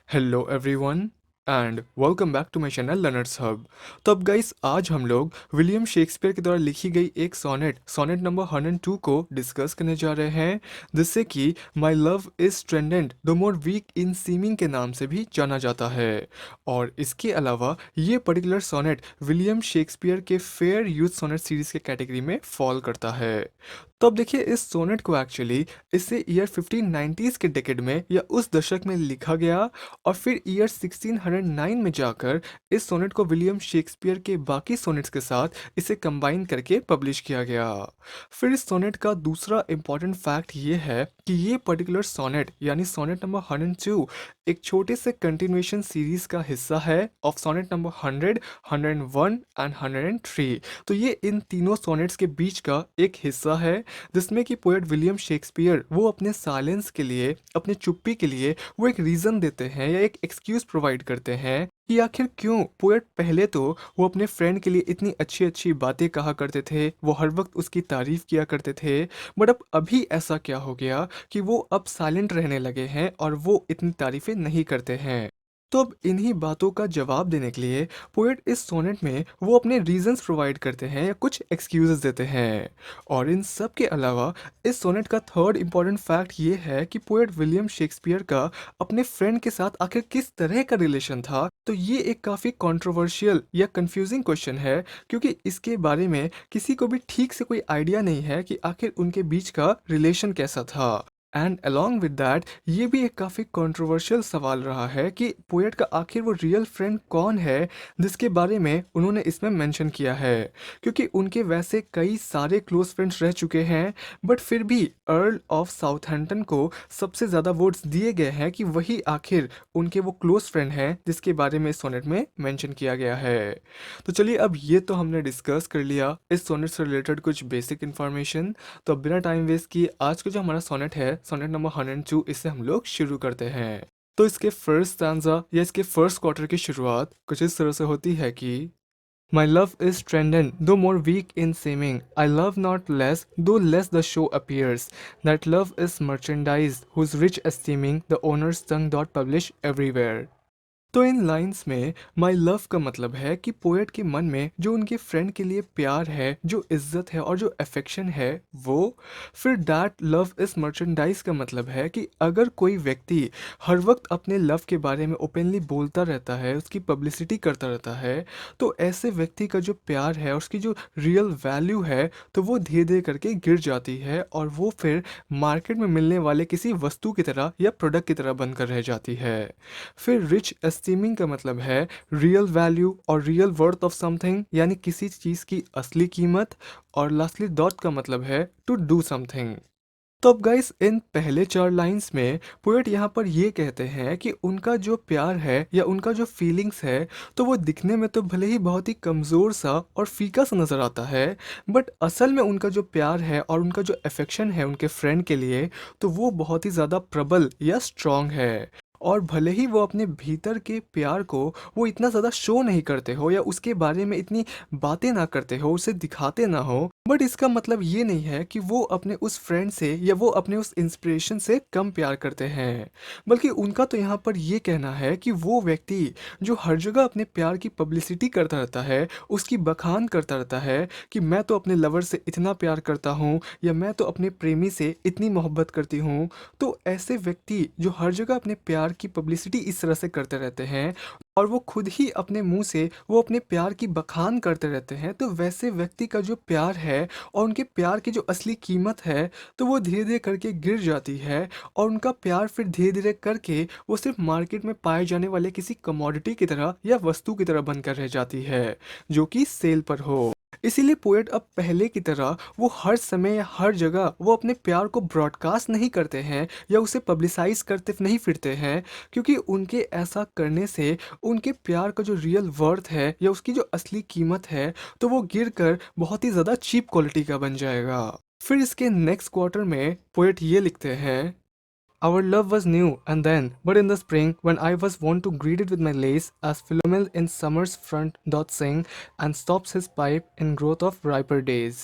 Hello everyone and welcome back to my channel learners hub. तो अब guys आज हम लोग विलियम शेक्सपियर के द्वारा लिखी गई एक सोनेट सोनेट नंबर 102 को डिस्कस करने जा रहे हैं, जिससे कि my love is strengthened the more weak in seeming के नाम से भी जाना जाता है। और इसके अलावा ये पर्टिकुलर सोनेट विलियम शेक्सपियर के फेयर यूथ सोनेट सीरीज के कैटेगरी में फॉल करता है। तो अब देखिए इस सोनेट को एक्चुअली इसे ईयर 1590s के डेकेड में या उस दशक में लिखा गया, और फिर ईयर 1609 में जाकर इस सोनेट को विलियम शेक्सपियर के बाकी सोनेट्स के साथ इसे कंबाइन करके पब्लिश किया गया। फिर इस सोनेट का दूसरा इंपॉर्टेंट फैक्ट ये है कि ये पर्टिकुलर सोनेट यानी सोनेट नंबर 102 एक छोटे से कंटिन्यूएशन सीरीज का हिस्सा है ऑफ सोनेट नंबर 100, 101 एंड 103। तो ये इन तीनों सोनेट्स के बीच का एक हिस्सा है, जिसमें कि पोएट विलियम शेक्सपियर वो अपने साइलेंस के लिए, अपने चुप्पी के लिए वो एक रीज़न देते हैं या एक एक्सक्यूज़ प्रोवाइड करते हैं कि आखिर क्यों पोएट पहले तो वो अपने फ्रेंड के लिए इतनी अच्छी अच्छी बातें कहा करते थे, वो हर वक्त उसकी तारीफ किया करते थे, बट अब अभी ऐसा क्या हो गया कि वो अब साइलेंट रहने लगे हैं और वो इतनी तारीफें नहीं करते हैं। तो अब इन्हीं बातों का जवाब देने के लिए पोएट इस सोनेट में वो अपने रीजंस प्रोवाइड करते हैं या कुछ एक्सक्यूजेस देते हैं। और इन सब के अलावा इस सोनेट का थर्ड इंपॉर्टेंट फैक्ट ये है कि पोएट विलियम शेक्सपियर का अपने फ्रेंड के साथ आखिर किस तरह का रिलेशन था। तो ये एक काफ़ी कंट्रोवर्शियल या कंफ्यूजिंग क्वेश्चन है, क्योंकि इसके बारे में किसी को भी ठीक से कोई आइडिया नहीं है कि आखिर उनके बीच का रिलेशन कैसा था। एंड अलॉन्ग विद दैट ये भी एक काफ़ी कंट्रोवर्शियल सवाल रहा है कि पोएट का आखिर वो रियल फ्रेंड कौन है जिसके बारे में उन्होंने इसमें मेंशन किया है, क्योंकि उनके वैसे कई सारे क्लोज फ्रेंड्स रह चुके हैं, बट फिर भी अर्ल ऑफ साउथहैम्पटन को सबसे ज़्यादा वोट्स दिए गए हैं कि वही आखिर उनके वो क्लोज फ्रेंड हैं जिसके बारे में इस सोनेट में मेंशन किया गया है। तो चलिए अब ये तो हमने डिस्कस कर लिया इस सोनेट से रिलेटेड कुछ बेसिक इन्फॉर्मेशन। तो अब बिना टाइम वेस्ट किए आज का जो हमारा सोनेट है सोनेट नंबर 102 इसे हम लोग शुरू करते हैं। तो इसके फर्स्ट स्टैंजा या इसके फर्स्ट क्वार्टर की शुरुआत कुछ इस तरह से होती है कि My love is strengthened, though more weak in seeming. I love not less, though less the show appears. That love is merchandise, whose rich esteeming the owner's tongue doth publish everywhere. तो इन lines में my love का मतलब है कि poet के मन में जो उनके फ्रेंड के लिए प्यार है, जो इज्जत है और जो अफेक्शन है वो। फिर दैट लव इज मर्चेंडाइज का मतलब है कि अगर कोई व्यक्ति हर वक्त अपने लव के बारे में ओपनली बोलता रहता है, उसकी पब्लिसिटी करता रहता है, तो ऐसे व्यक्ति का जो प्यार है, उसकी जो रियल वैल्यू है, तो वो धीरे धीरे करके गिर जाती है और वो फिर मार्केट में मिलने वाले किसी वस्तु की तरह या प्रोडक्ट की तरह बनकर रह जाती है। फिर रिच एस्टीमिंग का मतलब है रियल वैल्यू और रियल वर्थ ऑफ समथिंग, यानी किसी चीज़ की असली कीमत। और लास्टली डॉट का मतलब है टू डू समथिंग। तो अब गाइस इन पहले चार लाइंस में पोएट यहाँ पर ये कहते हैं कि उनका जो प्यार है या उनका जो फीलिंग्स है, तो वो दिखने में तो भले ही बहुत ही कमज़ोर सा और फीका सा नज़र आता है, बट असल में उनका जो प्यार है और उनका जो अफेक्शन है उनके फ्रेंड के लिए, तो वो बहुत ही ज़्यादा प्रबल या स्ट्रॉन्ग है। और भले ही वो अपने भीतर के प्यार को वो इतना ज़्यादा शो नहीं करते हो या उसके बारे में इतनी बातें ना करते हो, उसे दिखाते ना हो, बट इसका मतलब ये नहीं है कि वो अपने उस फ्रेंड से या वो अपने उस इंस्पिरेशन से कम प्यार करते हैं। बल्कि उनका तो यहाँ पर ये कहना है कि वो व्यक्ति जो हर जगह अपने प्यार की पब्लिसिटी करता रहता है, उसकी बखान करता रहता है कि मैं तो अपने लवर से इतना प्यार करता हूँ या मैं तो अपने प्रेमी से इतनी मोहब्बत करती हूँ, तो ऐसे व्यक्ति जो हर जगह अपने प्यार की पब्लिसिटी इस तरह से करते रहते हैं और वो खुद ही अपने मुंह से वो अपने प्यार की बखान करते रहते हैं, तो वैसे व्यक्ति का जो प्यार है और उनके प्यार की जो असली कीमत है, तो वो धीरे धीरे करके गिर जाती है। और उनका प्यार फिर धीरे धीरे करके वो सिर्फ मार्केट में पाए जाने वाले किसी कमोडिटी की तरह या वस्तु की तरह बनकर रह जाती है, जो कि सेल पर हो। इसीलिए पोएट अब पहले की तरह वो हर समय या हर जगह वो अपने प्यार को ब्रॉडकास्ट नहीं करते हैं या उसे पब्लिसाइज करते नहीं फिरते हैं, क्योंकि उनके ऐसा करने से उनके प्यार का जो रियल वर्थ है या उसकी जो असली कीमत है, तो वो गिर कर बहुत ही ज़्यादा चीप क्वालिटी का बन जाएगा। फिर इसके नेक्स्ट क्वार्टर में पोएट ये लिखते हैं, Our love was new and then, but in the spring, when I was wont to greet it with my lace, as Philomel in summer's front doth sing, and stops his pipe in growth of riper days.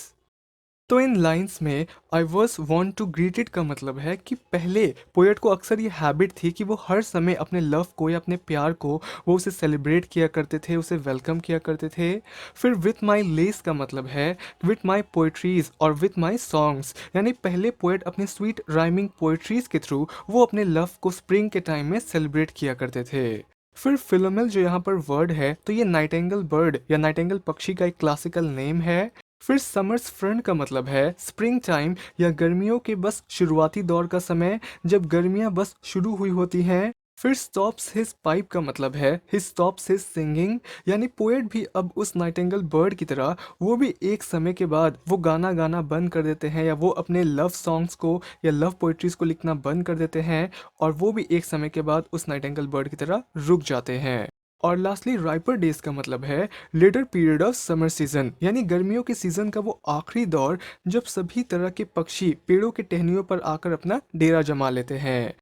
तो इन lines में I was want to greeted का मतलब है कि पहले poet को अक्सर ये हैबिट थी कि वो हर समय अपने लव को या अपने प्यार को वो उसे सेलिब्रेट किया करते थे, उसे वेलकम किया करते थे। फिर विथ माई लेस का मतलब है विथ माई पोएट्रीज और विथ माई सॉन्ग्स, यानी पहले पोएट अपने स्वीट राइमिंग पोएट्रीज के थ्रू वो अपने लव को स्प्रिंग के टाइम में सेलिब्रेट किया करते थे। फिर फिलोमेल जो यहाँ पर वर्ड है तो ये नाइटेंगल बर्ड या नाइटेंगल पक्षी का एक क्लासिकल नेम है। फिर समर्स फ्रंट का मतलब है स्प्रिंग टाइम या गर्मियों के बस शुरुआती दौर का समय, जब गर्मियां बस शुरू हुई होती हैं। फिर स्टॉप्स हिज पाइप का मतलब है हिज स्टॉप्स हिज सिंगिंग, यानी पोएट भी अब उस नाइटिंगेल बर्ड की तरह वो भी एक समय के बाद वो गाना गाना बंद कर देते हैं या वो अपने लव सॉन्ग्स को या लव पोइट्रीज को लिखना बंद कर देते हैं और वो भी एक समय के बाद उस नाइटिंगेल बर्ड की तरह रुक जाते हैं। और लास्टली राइपर डेज का मतलब है letter period of summer season, यानी गर्मियों के सीजन का वो आखिरी दौर जब सभी तरह के पक्षी पेड़ों के टहनियों पर आकर अपना डेरा जमा लेते हैं।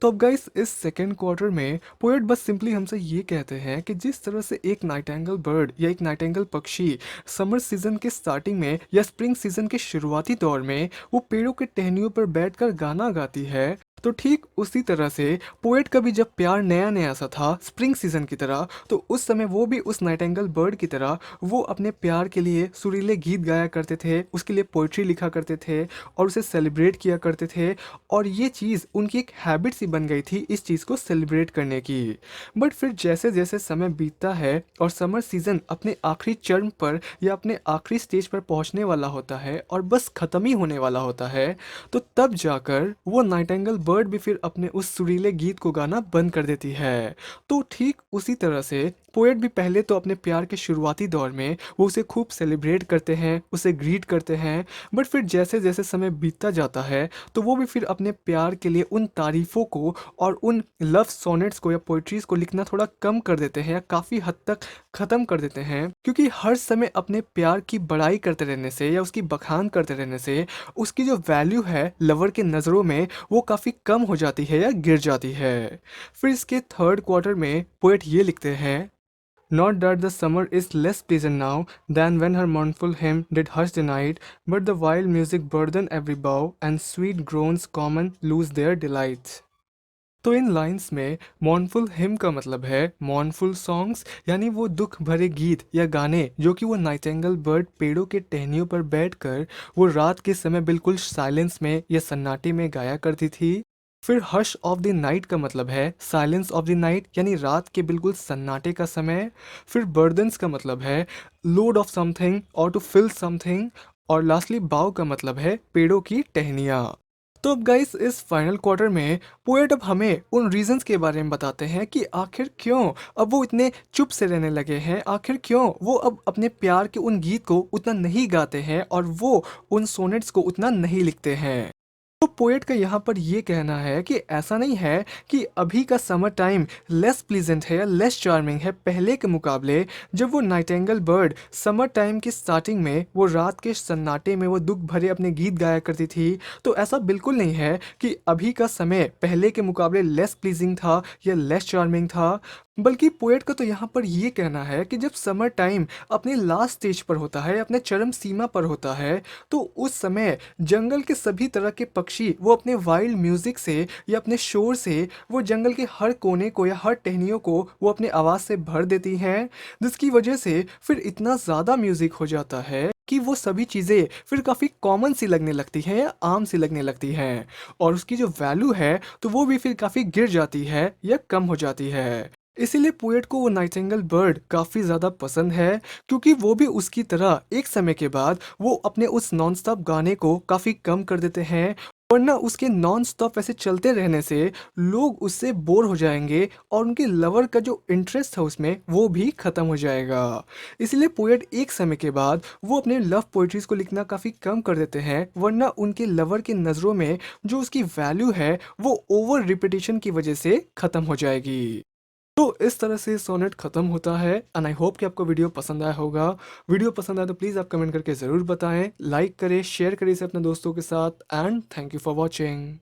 तो अब गाइस इस सेकेंड क्वार्टर में पोएट बस सिंपली हमसे ये कहते हैं कि जिस तरह से एक नाइटेंगल बर्ड या एक नाइटेंगल पक्षी समर सीजन के स्टार्टिंग में या स्प्रिंग सीजन के शुरुआती दौर में वो पेड़ों के टहनियों पर बैठकर गाना गाती है, तो ठीक उसी तरह से पोएट का भी जब प्यार नया नया सा था स्प्रिंग सीजन की तरह, तो उस समय वो भी उस नाइटेंगल बर्ड की तरह वो अपने प्यार के लिए सुरीले गीत गाया करते थे, उसके लिए पोइट्री लिखा करते थे और उसे सेलिब्रेट किया करते थे। और ये चीज़ उनकी एक हैबिट सी बन गई थी इस चीज़ को सेलिब्रेट करने की। बट फिर जैसे जैसे समय बीतता है और समर सीजन अपने आखिरी चरण पर या अपने आखिरी स्टेज पर पहुंचने वाला होता है और बस ख़त्म ही होने वाला होता है, तो तब जाकर वो नाइटेंगल बर्ड भी फिर अपने उस सुरीले गीत को गाना बंद कर देती है। तो ठीक उसी तरह से पोएट भी पहले तो अपने प्यार के शुरुआती दौर में वो उसे खूब सेलिब्रेट करते हैं, उसे ग्रीट करते हैं, बट फिर जैसे जैसे समय बीतता जाता है तो वो भी फिर अपने प्यार के लिए उन तारीफ़ों को और उन लव सोनेट्स को या पोइट्रीज़ को लिखना थोड़ा कम कर देते हैं या काफ़ी हद तक ख़त्म कर देते हैं, क्योंकि हर समय अपने प्यार की बड़ाई करते रहने से या उसकी बखान करते रहने से उसकी जो वैल्यू है लवर के नज़रों में वो काफ़ी कम हो जाती है या गिर जाती है। फिर इसके थर्ड क्वार्टर में पोएट ये लिखते हैं Not that the summer is less pleasant now than when her mournful hymn did hush the night, but the wild music burden every bough, and sweet groans common lose their delights. तो इन lines में मॉर्नफुल him का मतलब है मॉर्नफुल songs, यानी वो दुख भरे गीत या गाने जो कि वो नाइटेंगल बर्ड पेड़ों के टहनियों पर बैठकर वो रात के समय बिल्कुल साइलेंस में या सन्नाटे में गाया करती थी। फिर हश ऑफ द नाइट का मतलब है साइलेंस ऑफ द नाइट, यानी रात के बिल्कुल सन्नाटे का समय। फिर बर्डन्स का मतलब है लोड ऑफ समथिंग और टू फिल समथिंग। और लास्टली बाव का मतलब है पेड़ों की टहनियाँ। तो अब गाइस इस फाइनल क्वार्टर में पोएट अब हमें उन रीजंस के बारे में बताते हैं कि आखिर क्यों अब वो इतने चुप से रहने लगे हैं, आखिर क्यों वो अब अपने प्यार के उन गीत को उतना नहीं गाते हैं और वो उन सोनेट्स को उतना नहीं लिखते हैं। तो पोएट का यहाँ पर ये कहना है कि ऐसा नहीं है कि अभी का समर टाइम लेस प्लीजेंट है या लेस चार्मिंग है पहले के मुकाबले, जब वो नाइटेंगल बर्ड समर टाइम की स्टार्टिंग में वो रात के सन्नाटे में वो दुख भरे अपने गीत गाया करती थी। तो ऐसा बिल्कुल नहीं है कि अभी का समय पहले के मुकाबले लेस प्लीजिंग था या लेस चार्मिंग था, बल्कि पोएट का तो यहाँ पर ये कहना है कि जब समर टाइम अपने लास्ट स्टेज पर होता है, अपने चरम सीमा पर होता है, तो उस समय जंगल के सभी तरह के पक्षी वो अपने वाइल्ड म्यूजिक से या अपने शोर से वो जंगल के हर कोने को या हर टहनियों को वो अपने आवाज़ से भर देती हैं, जिसकी वजह से फिर इतना ज़्यादा म्यूजिक हो जाता है कि वो सभी चीज़ें फिर काफ़ी कॉमन सी लगने लगती हैं या आम सी लगने लगती हैं और उसकी जो वैल्यू है तो वो भी फिर काफ़ी गिर जाती है या कम हो जाती है। इसीलिए पोएट को वो नाइटिंगेल बर्ड काफ़ी ज़्यादा पसंद है, क्योंकि वो भी उसकी तरह एक समय के बाद वो अपने उस नॉन स्टॉप गाने को काफ़ी कम कर देते हैं, वरना उसके नॉन स्टॉप ऐसे चलते रहने से लोग उससे बोर हो जाएंगे और उनके लवर का जो इंटरेस्ट है उसमें वो भी ख़त्म हो जाएगा। इसलिए पोएट एक समय के बाद वो अपने लव पोइट्रीज़ को लिखना काफ़ी कम कर देते हैं, वरना उनके लवर के नज़रों में जो उसकी वैल्यू है वो ओवर रिपीटेशन की वजह से ख़त्म हो जाएगी। तो इस तरह से सोनेट खत्म होता है एंड आई होप कि आपको वीडियो पसंद आया होगा। वीडियो पसंद आया तो प्लीज़ आप कमेंट करके ज़रूर बताएं, लाइक करें, शेयर करें इसे अपने दोस्तों के साथ and thank you for watching.